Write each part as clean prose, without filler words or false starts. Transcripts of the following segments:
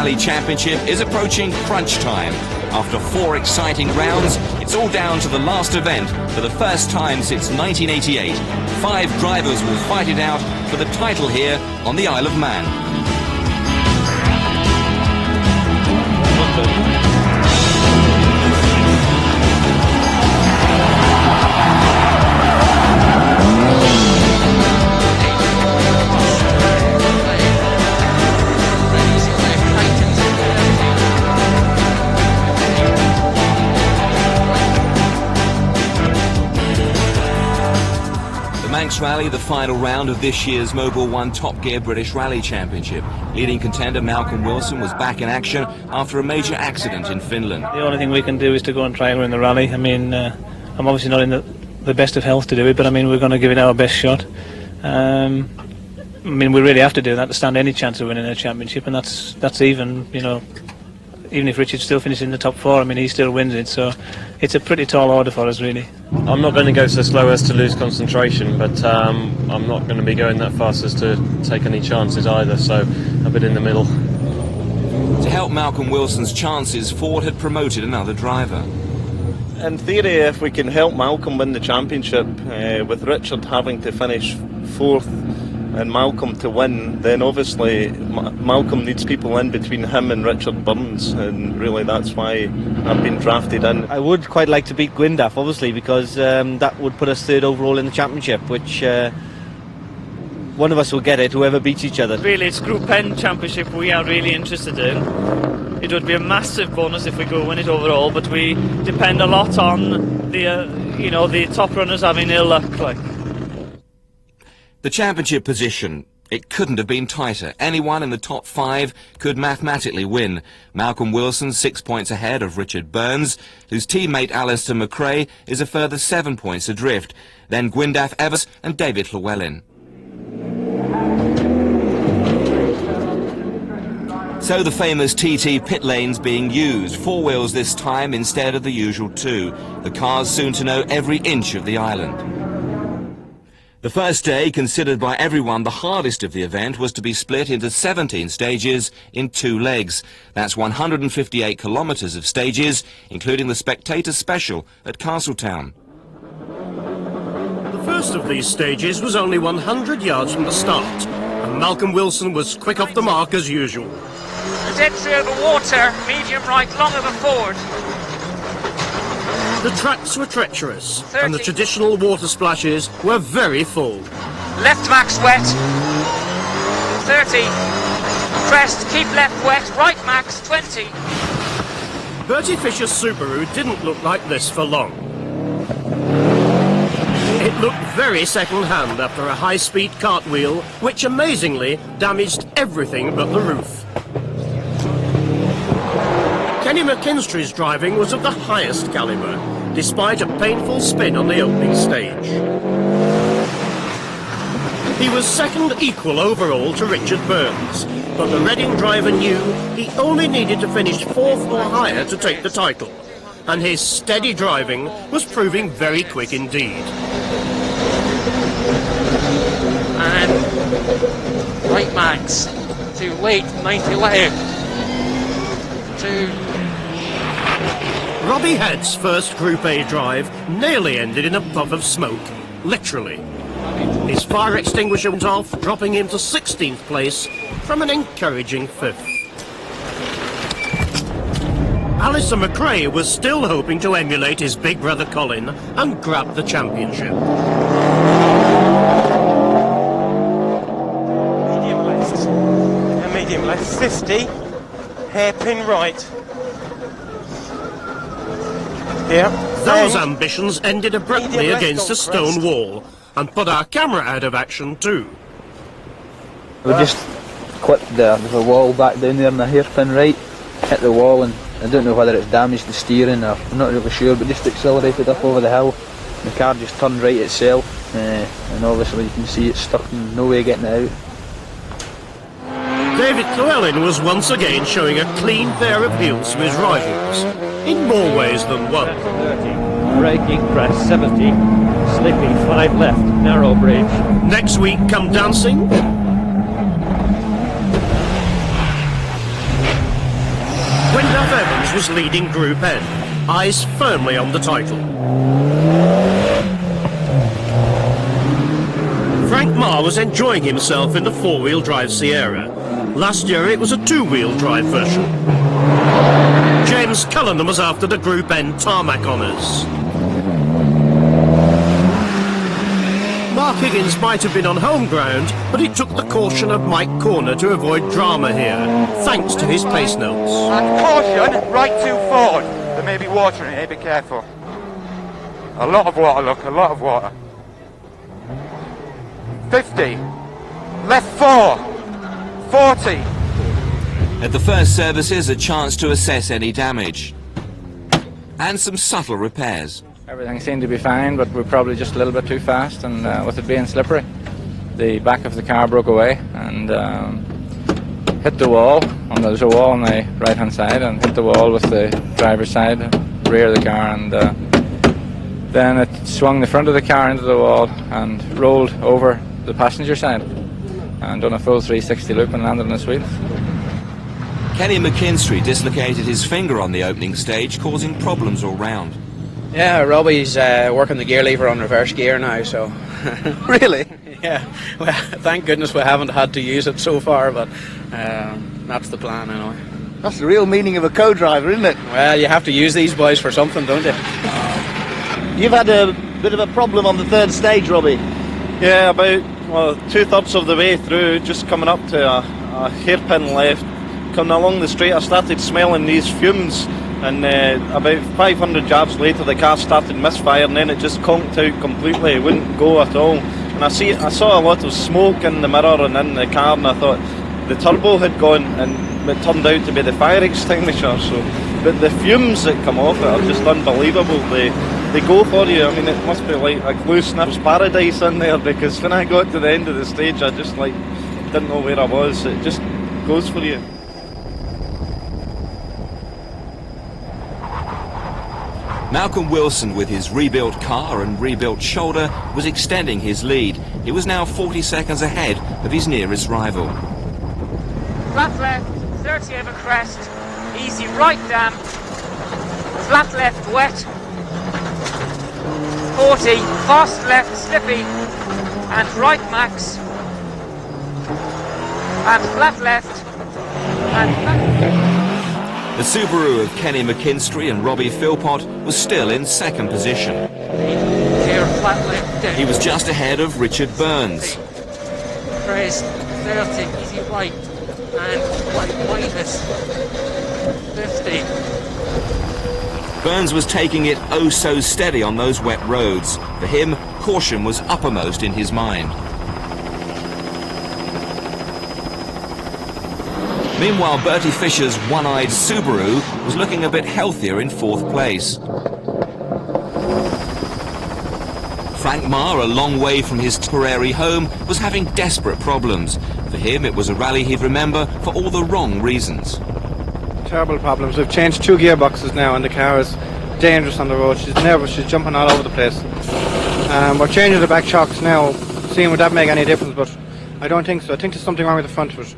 Rally Championship is approaching crunch time. After 4 exciting rounds, it's all down to the last event for the first time since 1988. 5 drivers will fight it out for the title here on the Isle of Man. Manx Rally, the final round of this year's Mobil 1 Top Gear British Rally Championship. Leading contender Malcolm Wilson was back in action after a major accident in Finland. The only thing we can do is to go and try and win the rally. I mean, I'm obviously not in the best of health to do it, but I mean, we're going to give it our best shot. I mean, we really have to do that to stand any chance of winning a championship, and that's even, you know, even if Richard still finishes in the top 4, I mean, he still wins it, so it's a pretty tall order for us, really. I'm not going to go so slow as to lose concentration, but I'm not going to be going that fast as to take any chances either, so a bit in the middle. To help Malcolm Wilson's chances, Ford had promoted another driver. In theory, if we can help Malcolm win the championship, with Richard having to finish 4th and Malcolm to win, then obviously Malcolm needs people in between him and Richard Burns, and really that's why I've been drafted in. I would quite like to beat Gwyndaf, obviously, because that would put us 3rd overall in the championship, which one of us will get it, whoever beats each other. Really, it's Group N championship we are really interested in. It would be a massive bonus if we go win it overall, but we depend a lot on the you know, the top runners having ill luck. Like. The championship position, it couldn't have been tighter. Anyone in the top 5 could mathematically win. Malcolm Wilson 6 points ahead of Richard Burns, whose teammate Alistair McRae is a further 7 points adrift. Then Gwyndaf Evers and David Llewellyn. So the famous TT pit lanes being used, 4 wheels this time instead of the usual 2. The cars soon to know every inch of the island. The first day, considered by everyone the hardest of the event, was to be split into 17 stages in 2 legs. That's 158 kilometres of stages, including the Spectator Special at Castletown. The first of these stages was only 100 yards from the start, and Malcolm Wilson was quick off the mark as usual. Dead through the water, medium right, long of a Ford. The tracks were treacherous, and the traditional water splashes were very full. Left max wet. 30. Crest, keep left wet, right max, 20. Bertie Fisher's Subaru didn't look like this for long. It looked very second-hand after a high-speed cartwheel, which amazingly damaged everything but the roof. Kenny McKinstry's driving was of the highest calibre, despite a painful spin on the opening stage. He was second equal overall to Richard Burns, but the Reading driver knew he only needed to finish 4th or higher to take the title, and his steady driving was proving very quick indeed. And right max to late 90 left. Robbie Head's first Group A drive nearly ended in a puff of smoke, literally. His fire extinguisher went off, dropping him to 16th place from an encouraging 5th. Alistair McRae was still hoping to emulate his big brother Colin and grab the championship. Medium left, and medium left, 50, hairpin right. Yeah. Those ambitions ended abruptly against a stone wall and put our camera out of action too. We just clipped the wall back down there in the hairpin right, hit the wall, and I don't know whether it's damaged the steering or I'm not really sure, but just accelerated up over the hill. The car just turned right itself, and obviously you can see it's stuck and no way getting it out. David Llewellyn was once again showing a clean pair of heels to his rivals, in more ways than one. 30, braking, press 70, slipping 5 left, narrow bridge. Next week, come dancing. was leading Group N, eyes firmly on the title. Frank Marr was enjoying himself in the four-wheel drive Sierra. Last year it was a two-wheel drive version. James Cullinan was after the Group N tarmac honours. Mark Higgins might have been on home ground, but he took the caution of Mike Corner to avoid drama here, thanks to his pace notes. And caution, right too forward. There may be water in here, be careful. A lot of water, look, a lot of water. 50. Left 4. 40. At the first services, a chance to assess any damage. And some subtle repairs. Everything seemed to be fine, but we're probably just a little bit too fast, and with it being slippery, the back of the car broke away and hit the wall. And there's a wall on the right-hand side, and hit the wall with the driver's side, rear of the car, and then it swung the front of the car into the wall and rolled over the passenger side and done a full 360 loop and landed on his wheels. Kenny McKinstry dislocated his finger on the opening stage, causing problems all round. Yeah, Robbie's working the gear lever on reverse gear now, so... Really? Yeah, well, thank goodness we haven't had to use it so far, but that's the plan anyway. That's the real meaning of a co-driver, isn't it? Well, you have to use these boys for something, don't you? You've had a bit of a problem on the third stage, Robbie. Yeah, about 2/3 of the way through, just coming up to a hairpin left, coming along the straight, I started smelling these fumes, and about 500 yards later the car started misfire, and then it just conked out completely, it wouldn't go at all. And I saw a lot of smoke in the mirror and in the car, and I thought the turbo had gone, and it turned out to be the fire extinguisher. But the fumes that come off it are just unbelievable. They go for you. I mean, it must be like a glue snip's paradise in there, because when I got to the end of the stage, I just didn't know where I was. It just goes for you. Malcolm Wilson, with his rebuilt car and rebuilt shoulder, was extending his lead. He was now 40 seconds ahead of his nearest rival. Flat left, 30 over crest, easy right damp, flat left wet, 40, fast left slippy, and right max, and flat left, and flat. The Subaru of Kenny McKinstry and Robbie Philpott was still in second position. Here, flat left. He was just ahead of Richard Burns. Crest, 30, easy right, and minus 50. Burns was taking it oh so steady on those wet roads. For him, caution was uppermost in his mind. Meanwhile, Bertie Fisher's one-eyed Subaru was looking a bit healthier in fourth place. Frank Marr, a long way from his Tipperary home, was having desperate problems. For him, it was a rally he'd remember for all the wrong reasons. Terrible problems. We've changed 2 gearboxes now, and the car is dangerous on the road. She's nervous, she's jumping all over the place. We're changing the back shocks now, seeing would that make any difference, but I don't think so. I think there's something wrong with the front of it.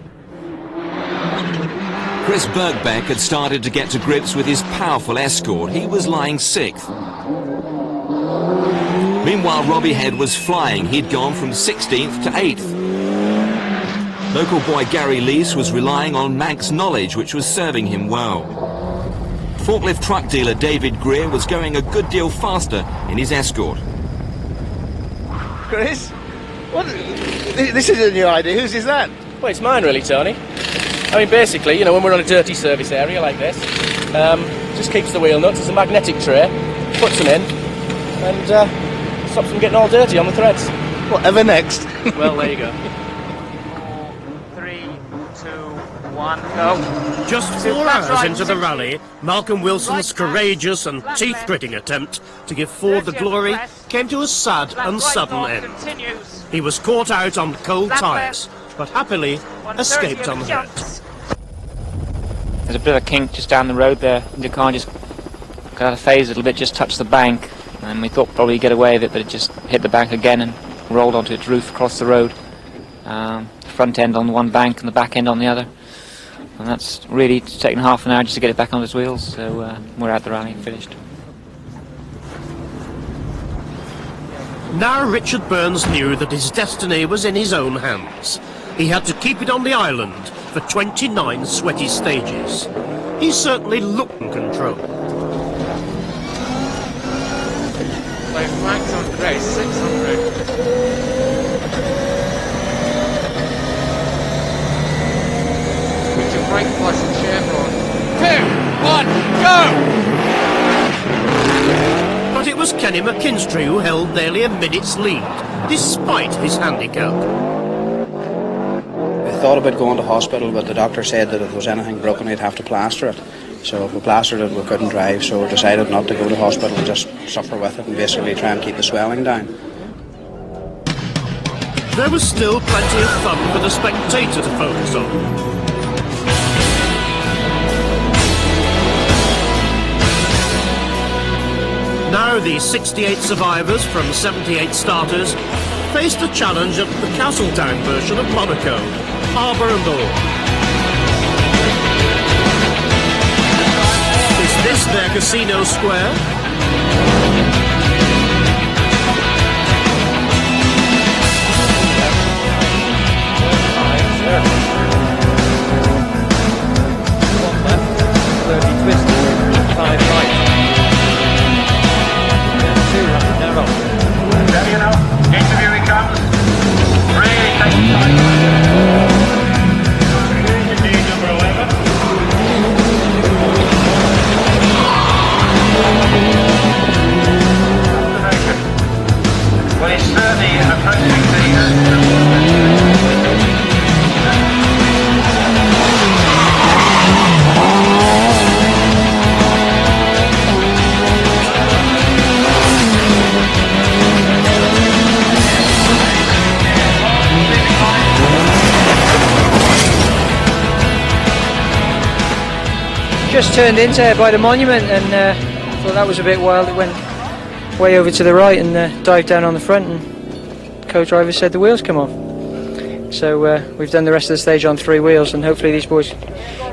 Chris Bergbeck had started to get to grips with his powerful Escort. He was lying 6th. Meanwhile, Robbie Head was flying. He'd gone from 16th to 8th. Local boy Gary Leese was relying on Manx knowledge, which was serving him well. Forklift truck dealer David Greer was going a good deal faster in his Escort. Chris, what? This is a new idea. Whose is that? Well, it's mine really, Tony. I mean, basically, you know, when we're on a dirty service area like this, just keeps the wheel nuts. It's a magnetic tray, puts them in, and stops them getting all dirty on the threads. Whatever next. Well, there you go. 3, 2, 1, go. Just 4 hours into the rally, Malcolm Wilson's courageous and teeth-gritting attempt to give Ford the glory came to a sad and sudden end. He was caught out on cold tyres, but happily escaped unhurt. There's a bit of a kink just down the road there, and the car just got out of phase a little bit, just touched the bank, and we thought probably get away with it, but it just hit the bank again and rolled onto its roof across the road. Front end on one bank and the back end on the other. and that's really taken half an hour just to get it back on its wheels, so we're at the rally, finished. Now Richard Burns knew that his destiny was in his own hands. He had to keep it on the island for 29 sweaty stages. He certainly looked in control. Like Manx on today, 600. With your brake plus and chevron. 2, 1, go! But it was Kenny McKinstry who held nearly a minute's lead, despite his handicap. I thought about going to hospital, but the doctor said that if there was anything broken, we'd have to plaster it. So if we plastered it, we couldn't drive, so we decided not to go to hospital and just suffer with it and basically try and keep the swelling down. There was still plenty of fun for the spectator to focus on. Now the 68 survivors from 78 starters faced a challenge at the Castletown version of Monaco, harbour and all. Is this their casino square? Just turned into by the monument and thought that was a bit wild. It went way over to the right and dived down on the front, and co-driver said the wheels come off. So we've done the rest of the stage on 3 wheels, and hopefully these boys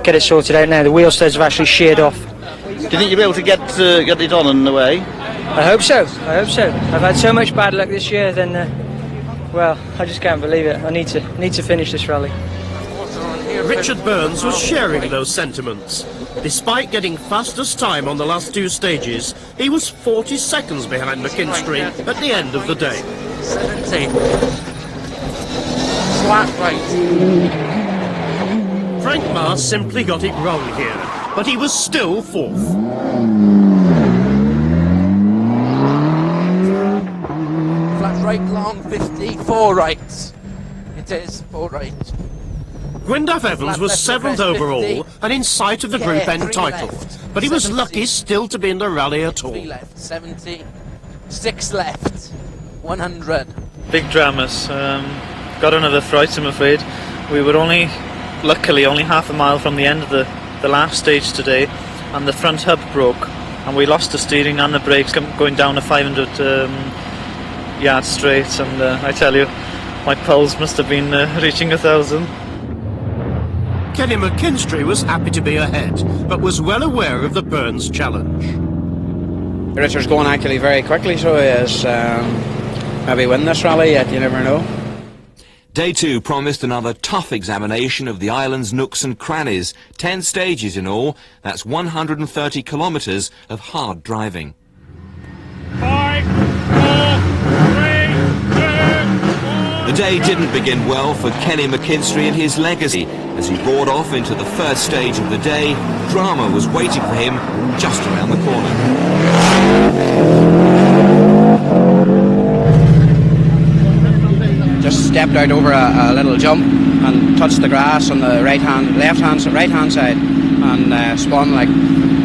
get it sorted out now. The wheel studs have actually sheared off. Do you think you'll be able to get it on in the way? I hope so. I hope so. I've had so much bad luck this year. Then, well, I just can't believe it. I need to finish this rally. Richard Burns was sharing those sentiments. Despite getting fastest time on the last 2 stages, he was 40 seconds behind McKinstry at the end of the day. 70. Flat right. Frank Marr simply got it wrong here, but he was still 4th. Flat right long, 50, 4 rights. It is 4 right. Gwyndaf Evans was 7th overall and in sight of the Group N title, but he was lucky still to be in the rally at all. 3 left, 70, 6 left, 100. Big dramas. Got another fright, I'm afraid. We were luckily only half a mile from the end of the last stage today, and the front hub broke, and we lost the steering and the brakes going down a 500 yard straight, and I tell you, my pulse must have been reaching 1,000. Kenny McKinstry was happy to be ahead, but was well aware of the Burns challenge. Richard's going actually very quickly, so he is maybe win this rally yet, you never know. Day 2 promised another tough examination of the island's nooks and crannies. 10 stages in all. That's 130 kilometres of hard driving. 5, 4, 3, 2, 1. The day didn't begin well for Kenny McKinstry and his legacy. As he roared off into the first stage of the day, drama was waiting for him just around the corner. Just stepped out over a little jump and touched the grass on the right hand side, and spun like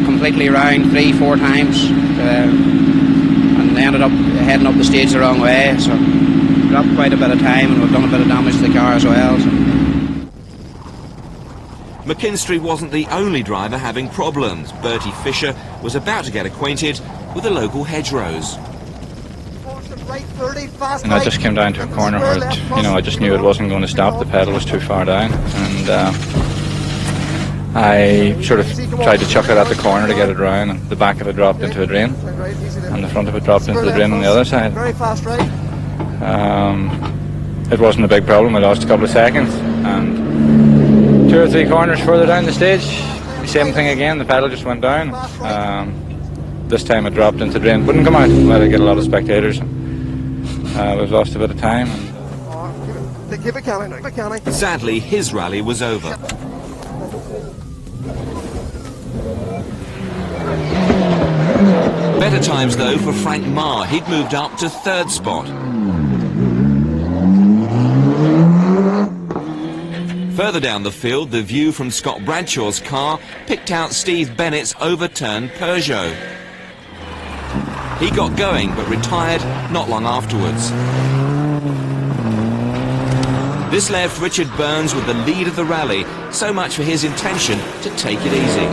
completely round 3-4 times, and ended up heading up the stage the wrong way. So dropped quite a bit of time, and we've done a bit of damage to the car as well. So. McKinstry wasn't the only driver having problems. Bertie Fisher was about to get acquainted with the local hedgerows. And I just came down to a corner where I just knew it wasn't going to stop. The pedal was too far down, and I sort of tried to chuck it at the corner to get it round, and the back of it dropped into a drain, and the front of it dropped into the drain on the other side. It wasn't a big problem. I lost a couple of seconds, and 2 or 3 corners further down the stage, the same thing again. The pedal just went down. This time it dropped into the drain. Wouldn't come out. Let it get a lot of spectators. We've lost a bit of time. Sadly, his rally was over. Better times though for Frank Marr. He'd moved up to 3rd spot. Further down the field, the view from Scott Bradshaw's car picked out Steve Bennett's overturned Peugeot. He got going but retired not long afterwards. This left Richard Burns with the lead of the rally. So much for his intention to take it easy.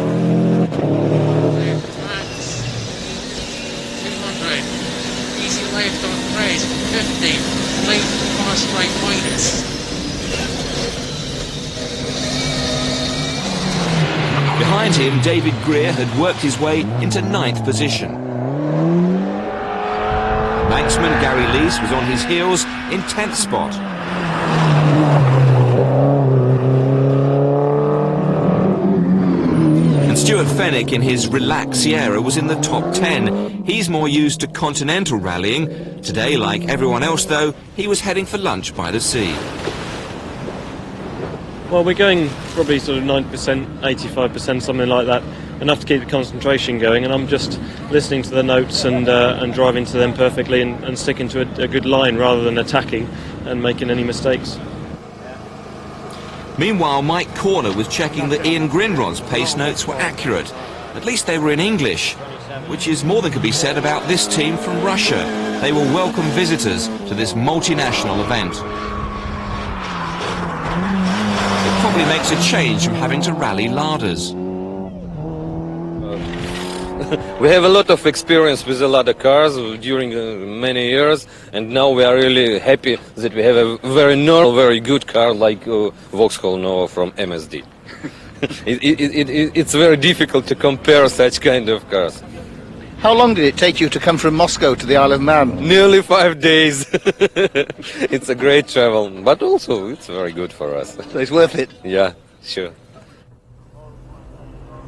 200. Easy left on Prez. 50. Late fast right minus. Behind him, David Greer had worked his way into 9th position. Manxman Gary Lees was on his heels in 10th spot. And Stuart Fenwick in his Relax Sierra was in the top 10. He's more used to continental rallying. Today, like everyone else though, he was heading for lunch by the sea. Well, we're going probably sort of 90%, 85%, something like that, enough to keep the concentration going, and I'm just listening to the notes and driving to them perfectly and sticking to a good line rather than attacking and making any mistakes. Meanwhile, Mike Corner was checking that Ian Grindrod's pace notes were accurate. At least they were in English, which is more than could be said about this team from Russia. They were welcome visitors to this multinational event. Probably makes a change from having to rally larders. We have a lot of experience with the ladder cars during many years, and now we are really happy that we have a very normal, very good car like Vauxhall Nova from MSD. It's very difficult to compare such kind of cars. How long did it take you to come from Moscow to the Isle of Man? Nearly 5 days. It's a great travel, but also it's very good for us. So it's worth it? Yeah, sure.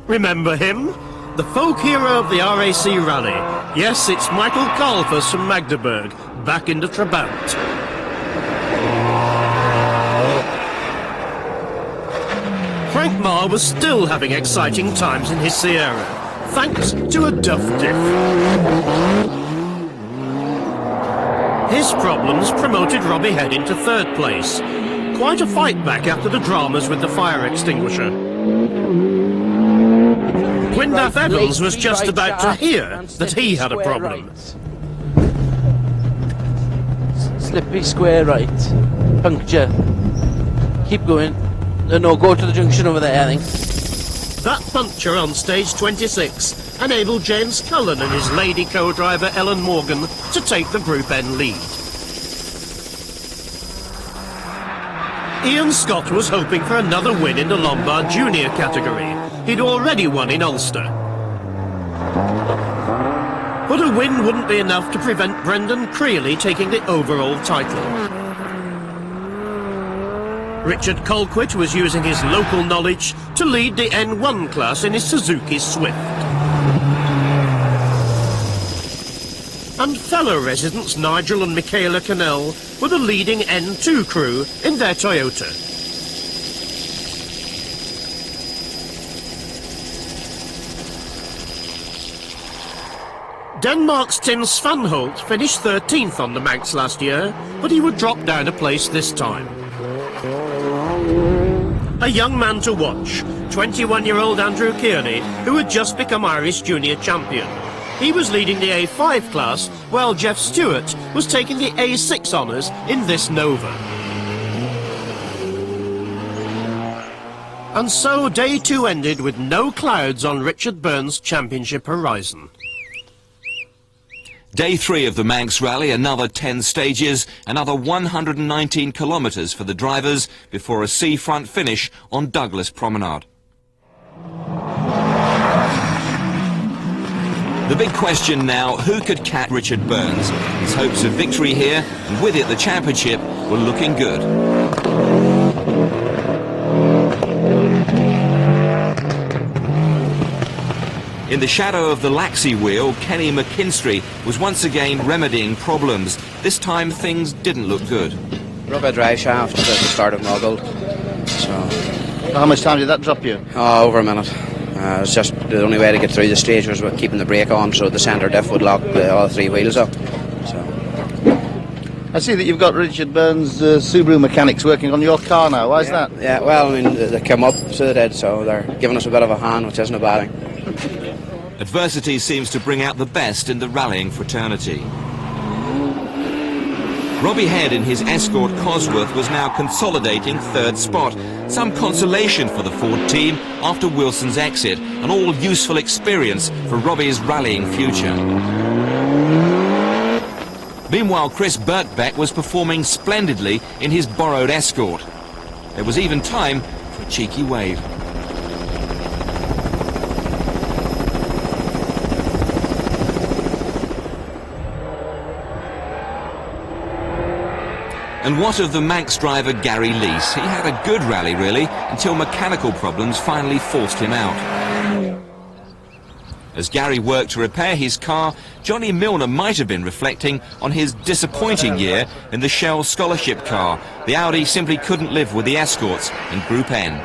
Remember him? The folk hero of the RAC Rally. Yes, it's Michael Kalfas from Magdeburg, back into Trabant. Frank Marr was still having exciting times in his Sierra, thanks to a duff diff. His problems promoted Robbie Head into 3rd place. Quite a fight back after the dramas with the fire extinguisher. Gwyndaff Evans was just about to hear that he had a problem. Slippy square right. Puncture. Keep going. No, go to the junction over there, I think. That puncture on stage 26 enabled James Cullen and his lady co-driver Ellen Morgan to take the Group N lead. Ian Scott was hoping for another win in the Lombard Junior category. He'd already won in Ulster. But a win wouldn't be enough to prevent Brendan Creeley taking the overall title. Richard Colquitt was using his local knowledge to lead the N1 class in his Suzuki Swift. And fellow residents Nigel and Michaela Cannell were the leading N2 crew in their Toyota. Denmark's Tim Svanholt finished 13th on the Manx last year, but he would drop down a place this time. A young man to watch, 21-year-old Andrew Kearney, who had just become Irish junior champion. He was leading the A5 class, while Jeff Stewart was taking the A6 honours in this Nova. And so day 2 ended with no clouds on Richard Burns' championship horizon. Day 3 of the Manx Rally, another 10 stages, another 119 kilometres for the drivers before a seafront finish on Douglas Promenade. The big question now, who could catch Richard Burns? His hopes of victory here, and with it the championship, were looking good. In the shadow of the Laxey wheel, Kenny McKinstry was once again remedying problems. This time things didn't look good. Rubber drive shaft at the start of Noggled. So, How much time did that drop you? oh, over a minute. It's just the only way to get through the stage was with keeping the brake on, so the centre diff would lock all three wheels up. I see that you've got Richard Burns' Subaru mechanics working on your car now. Why is that? Yeah, well, I mean, they come up, so they did, so they're giving us a bit of a hand, which isn't a bad thing. Adversity seems to bring out the best in the rallying fraternity. Robbie Head in his Escort Cosworth was now consolidating third spot. Some consolation for the Ford team after Wilson's exit, and all useful experience for Robbie's rallying future. Meanwhile, Chris Birkbeck was performing splendidly in his borrowed Escort. There was even time for a cheeky wave. And what of the Manx driver Gary Leese? He had a good rally really, until mechanical problems finally forced him out. As Gary worked to repair his car, Johnny Milner might have been reflecting on his disappointing year in the Shell Scholarship car. The Audi simply couldn't live with the Escorts in Group N.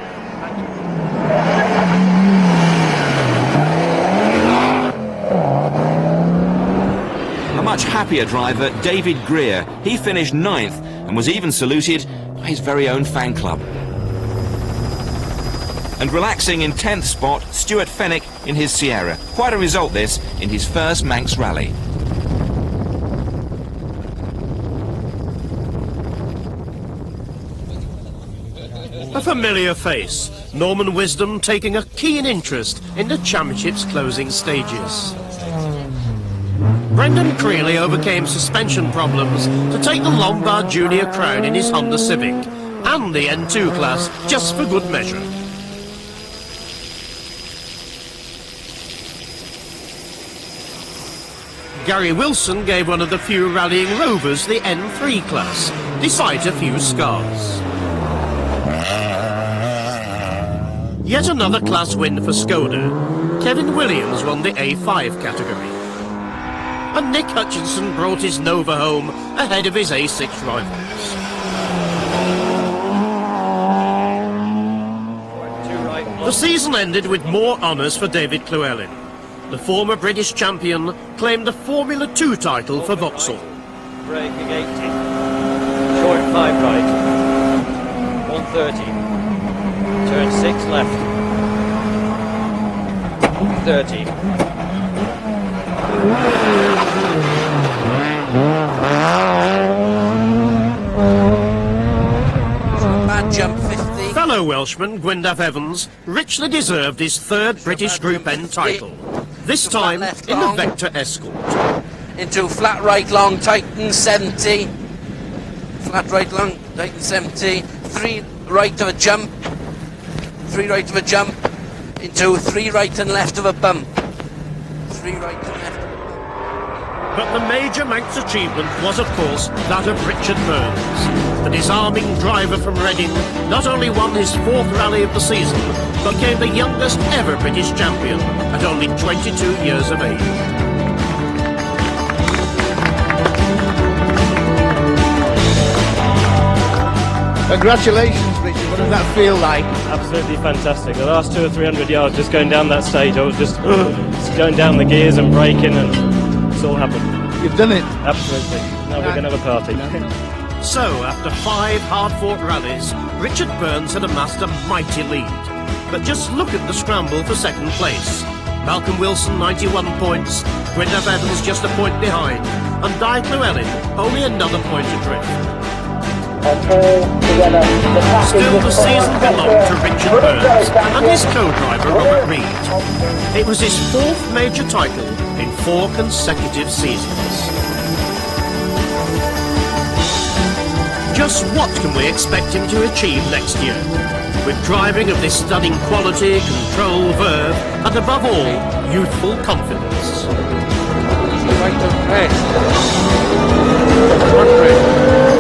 A much happier driver, David Greer. He finished 9th and was even saluted by his very own fan club. And relaxing in 10th spot, Stuart Fennick in his Sierra. Quite a result this in his first Manx rally. A familiar face, Norman Wisdom taking a keen interest in the championship's closing stages. Brendan Creeley overcame suspension problems to take the Lombard Junior crown in his Honda Civic and the N2 class just for good measure. Gary Wilson gave one of the few rallying rovers the N3 class, despite a few scars. Yet another class win for Skoda. Kevin Williams won the A5 category. And Nick Hutchinson brought his Nova home ahead of his A6 rivals. The season ended with more honours for David Llewellyn. The former British champion claimed the Formula 2 title for Vauxhall. Braking 80. Short 5 right. 130. Turn 6 left. 30. Bad jump 50. Fellow Welshman Gwyndaf Evans richly deserved his third British Group N title, this time in the Vector Escort. Into flat right long, Titan 70. Flat right long, Titan 70. 3 right of a jump. 3 right of a jump. Into 3 right and left of a bump. 3 right and left. But the major Manx achievement was, of course, that of Richard Burns. The disarming driver from Reading not only won his 4th rally of the season, but became the youngest ever British champion at only 22 years of age. Congratulations, Richard. What does that feel like? Absolutely fantastic. The last 200 or 300 yards, just going down that stage, I was just going down the gears and braking, and it's all happened. You've done it. Absolutely. Now we're going to have a party. So, after 5 hard-fought rallies, Richard Burns had amassed a mighty lead. But just look at the scramble for second place. Malcolm Wilson 91 points, Gwyndaf Evans just a point behind, and Di Llewellyn only another point adrift. Still, the season belonged to Richard Burns and his co-driver Robert Reid. It was his 4th major title in 4 consecutive seasons. Just what can we expect him to achieve next year? with driving of this stunning quality, control, verve, and above all, youthful confidence. Right to rest. 100.